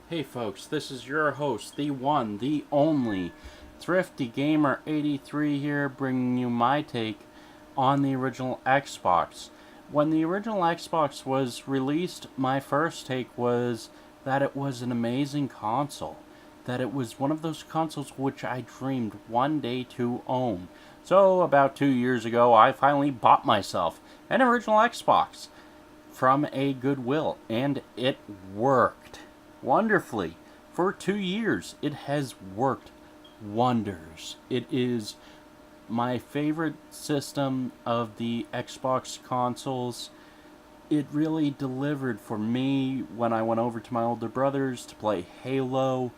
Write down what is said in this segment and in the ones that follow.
Hey folks, this is your host, the one, the only, Thrifty Gamer 83 here, bringing you my take on the original Xbox. When the original Xbox was released, my first take was that it was an amazing console. That it was one of those consoles which I dreamed one day to own. So, about 2 years ago, I finally bought myself an original Xbox from a Goodwill, and it worked wonderfully. For 2 years, it has worked wonders. It is my favorite system of the Xbox consoles. It really delivered for me when I went over to my older brothers to play Halo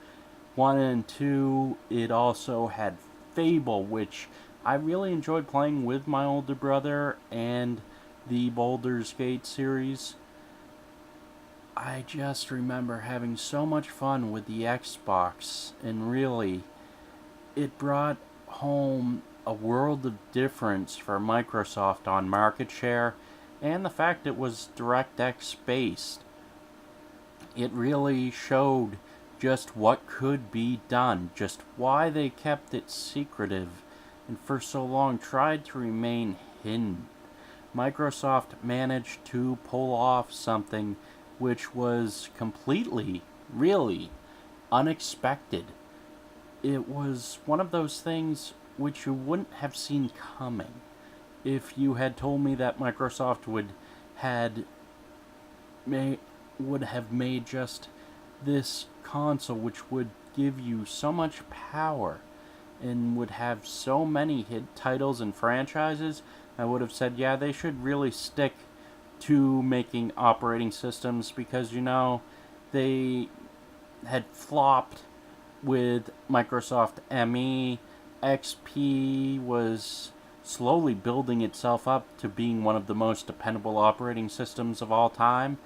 1 and 2. It also had Fable, which I really enjoyed playing with my older brother, and the Baldur's Gate series. I just remember having so much fun with the Xbox, and really, it brought home a world of difference for Microsoft on market share, and the fact it was DirectX based. It really showed just what could be done, just why they kept it secretive and for so long tried to remain hidden. Microsoft managed to pull off something which was completely, really unexpected. It was one of those things which you wouldn't have seen coming if you had told me that Microsoft had would have made just this console which would give you so much power and would have so many hit titles and franchises. I would have said, yeah, they should really stick to making operating systems because, they had flopped with Microsoft ME. XP was slowly building itself up to being one of the most dependable operating systems of all time.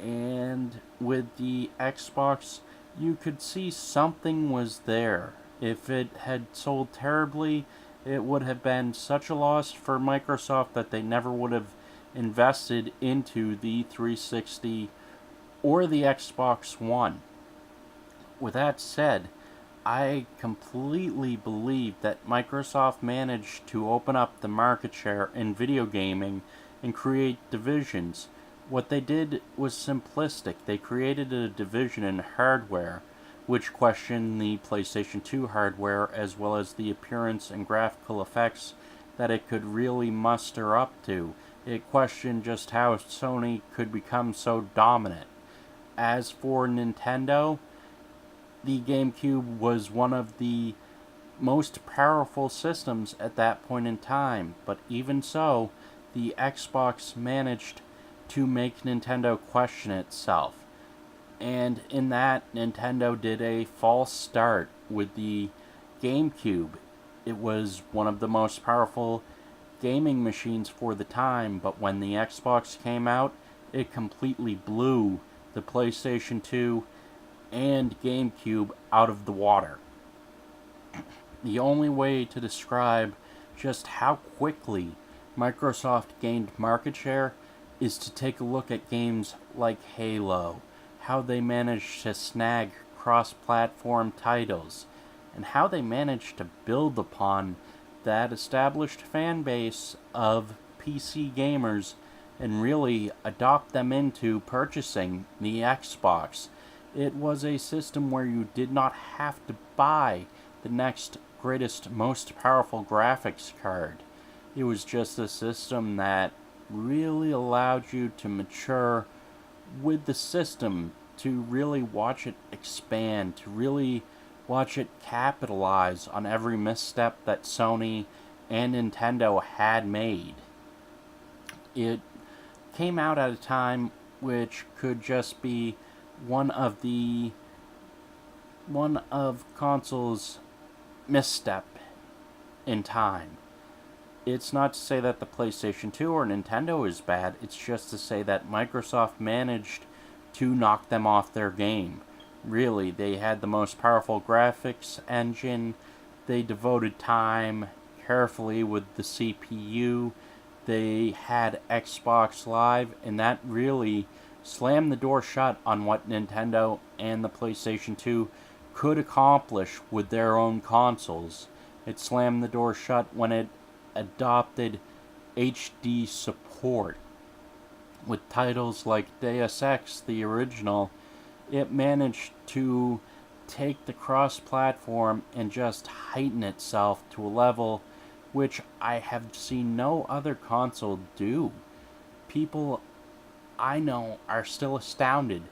And with the Xbox, you could see something was there. If it had sold terribly, it would have been such a loss for Microsoft that they never would have invested into the 360 or the Xbox One. With that said, I completely believe that Microsoft managed to open up the market share in video gaming and create divisions. What they did was simplistic. They created a division in hardware, which questioned the PlayStation 2 hardware as well as the appearance and graphical effects that it could really muster up to. It questioned just how Sony could become so dominant. As for Nintendo, the GameCube was one of the most powerful systems at that point in time, but even so, the Xbox managed to make Nintendo question itself. And in that, Nintendo did a false start with the GameCube. It was one of the most powerful gaming machines for the time, but when the Xbox came out, it completely blew the PlayStation 2 and GameCube out of the water. The only way to describe just how quickly Microsoft gained market share is to take a look at games like Halo, how they managed to snag cross-platform titles, and how they managed to build upon that established fan base of PC gamers and really adopt them into purchasing the Xbox. It was a system where you did not have to buy the next greatest, most powerful graphics card. It was just a system that really allowed you to mature with the system, to really watch it expand, to really watch it capitalize on every misstep that Sony and Nintendo had made. It came out at a time which could just be one of consoles misstep in time. It's not to say that the PlayStation 2 or Nintendo is bad, it's just to say that Microsoft managed to knock them off their game. Really, they had the most powerful graphics engine, they devoted time carefully with the CPU, they had Xbox Live, and that really slammed the door shut on what Nintendo and the PlayStation 2 could accomplish with their own consoles. It slammed the door shut when it adopted HD support. With titles like Deus Ex, the original, it managed to take the cross-platform and just heighten itself to a level which I have seen no other console do. People I know are still astounded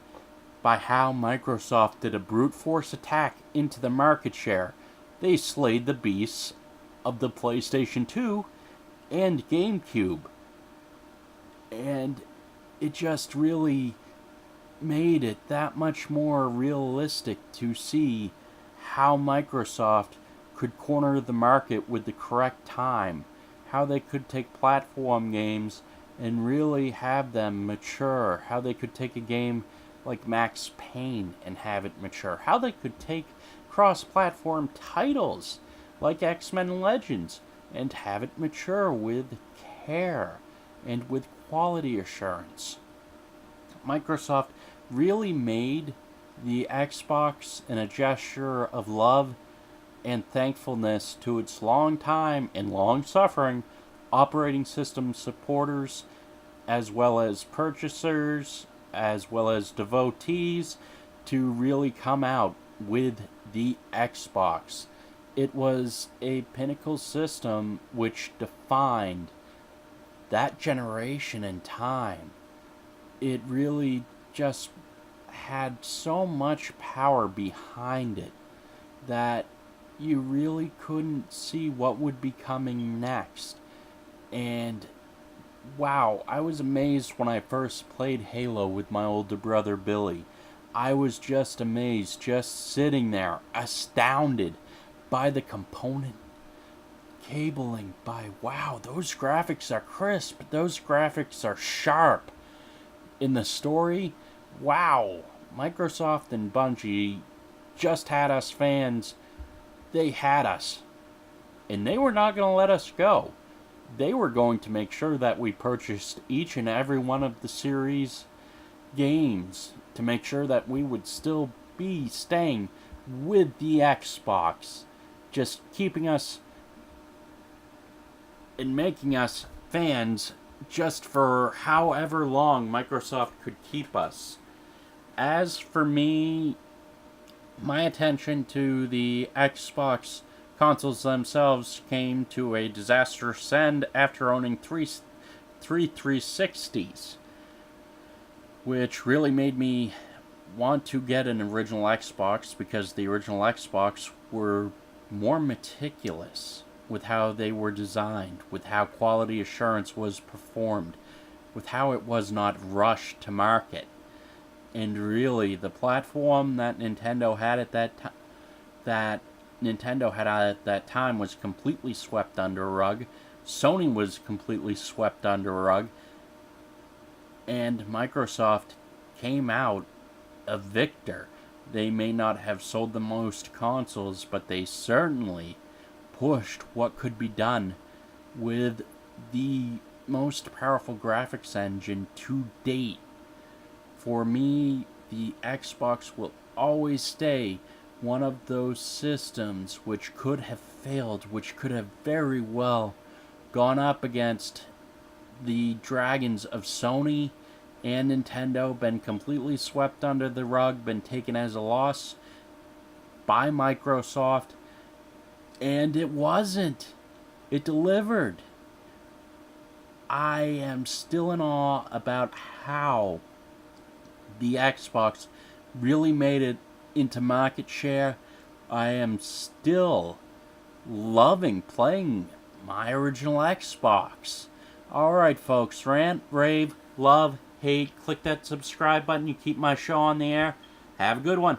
by how Microsoft did a brute force attack into the market share. They slayed the beasts of the PlayStation 2 and GameCube. And it just really made it that much more realistic to see how Microsoft could corner the market with the correct time, how they could take platform games and really have them mature, how they could take a game like Max Payne and have it mature, how they could take cross-platform titles like X-Men Legends and have it mature with care and with quality assurance. Microsoft really made the Xbox in a gesture of love and thankfulness to its long time and long suffering operating system supporters, as well as purchasers, as well as devotees, to really come out with the Xbox. It was a pinnacle system which defined that generation in time. It really just had so much power behind it that you really couldn't see what would be coming next. And wow, I was amazed when I first played Halo with my older brother Billy. I was just amazed, just sitting there, astounded by the component cabling, by wow, those graphics are crisp, those graphics are sharp. In the story, wow, Microsoft and Bungie just had us fans. They had us. And they were not going to let us go. They were going to make sure that we purchased each and every one of the series games to make sure that we would still be staying with the Xbox, just keeping us and making us fans just for however long Microsoft could keep us. As for me, my attention to the Xbox consoles themselves came to a disastrous end after owning three 360s, which really made me want to get an original Xbox because the original Xbox were more meticulous with how they were designed, with how quality assurance was performed, with how it was not rushed to market. And really, the platform that Nintendo had at that time was completely swept under a rug. Sony was completely swept under a rug. And Microsoft came out a victor. They may not have sold the most consoles, but they certainly pushed what could be done with the most powerful graphics engine to date. For me, the Xbox will always stay one of those systems which could have failed, which could have very well gone up against the dragons of Sony and Nintendo, been completely swept under the rug, been taken as a loss by Microsoft, and it wasn't. It delivered. I am still in awe about how the Xbox really made it into market share. I am still loving playing my original Xbox. Alright folks, rant, rave, love, hate, click that subscribe button. You keep my show on the air. Have a good one.